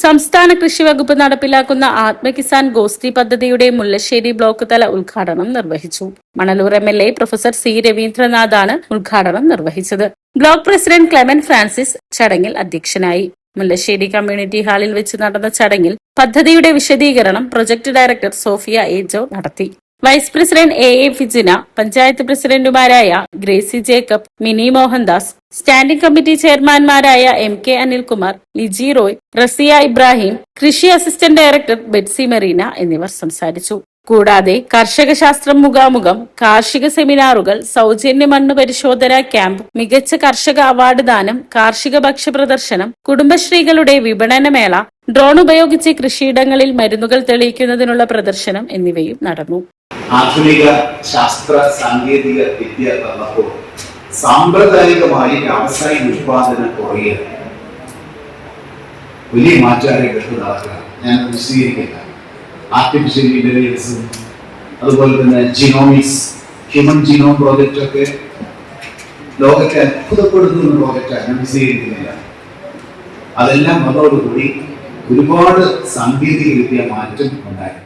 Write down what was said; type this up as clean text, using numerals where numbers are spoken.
സംസ്ഥാന കൃഷി വകുപ്പ് നടപ്പിലാക്കുന്ന ആത്മകിസാൻ ഗോഷ്ഠി പദ്ധതിയുടെ മുല്ലശ്ശേരി ബ്ലോക്ക് തല ഉദ്ഘാടനം നിർവഹിച്ചു. Manalur MLA professor C. രവീന്ദ്രനാഥാണ് ഉദ്ഘാടനം നിർവഹിച്ചത്. ബ്ലോക്ക് പ്രസിഡന്റ് ക്ലെമന്റ് ഫ്രാൻസിസ് ചടങ്ങിൽ അധ്യക്ഷനായി. മുല്ലശ്ശേരി കമ്മ്യൂണിറ്റി ഹാളിൽ വെച്ച് നടന്ന ചടങ്ങിൽ പദ്ധതിയുടെ വിശദീകരണം project director Sofia A. Jo നടത്തി. Vice president AA Fijina, panchayat പ്രസിഡന്റുമാരായ ഗ്രേസി ജേക്കബ്, മിനി മോഹൻദാസ്, സ്റ്റാൻഡിംഗ് കമ്മിറ്റി ചെയർമാൻമാരായ MK അനിൽകുമാർ, ലിജി റോയ്, റസിയ ഇബ്രാഹിം, കൃഷി അസിസ്റ്റന്റ് ഡയറക്ടർ ബെറ്റ്സി മെറീന എന്നിവർ സംസാരിച്ചു. കൂടാതെ കർഷക ശാസ്ത്രം മുഖാമുഖം, കാർഷിക സെമിനാറുകൾ, സൗജന്യ മണ്ണ് പരിശോധന ക്യാമ്പ്, മികച്ച കർഷക അവാർഡ് ദാനം, കാർഷിക ഭക്ഷ്യ പ്രദർശനം, കുടുംബശ്രീകളുടെ വിപണനമേള, ഡ്രോൺ ഉപയോഗിച്ച് കൃഷിയിടങ്ങളിൽ മരുന്നുകൾ തെളിയിക്കുന്നതിനുള്ള പ്രദർശനം എന്നിവയും നടന്നു. ആധുനിക ശാസ്ത്ര സാങ്കേതിക വിദ്യ വന്നപ്പോൾ സാമ്പ്രദായികമായി വ്യാവസായിക ഉത്പാദനം കുറയുക, വലിയ മാറ്റങ്ങൾക്ക് നടക്കുക. ഞാൻ വിശദീകരിക്കില്ല. ആർട്ടിഫിഷ്യൽ ഇന്റലിജൻസും അതുപോലെ തന്നെ ജിനോമിക്സ്, ഹ്യൂമൻ ജീനോം പ്രോജക്റ്റ് ഒക്കെ ലോകത്തെ അത്ഭുതപ്പെടുത്തുന്ന പ്രോജക്റ്റാണ്. ഞാൻ വിശദീകരിക്കുന്നില്ല. അതെല്ലാം വന്നതോടുകൂടി ഒരുപാട് സാങ്കേതിക വിദ്യ മാറ്റം ഉണ്ടായി.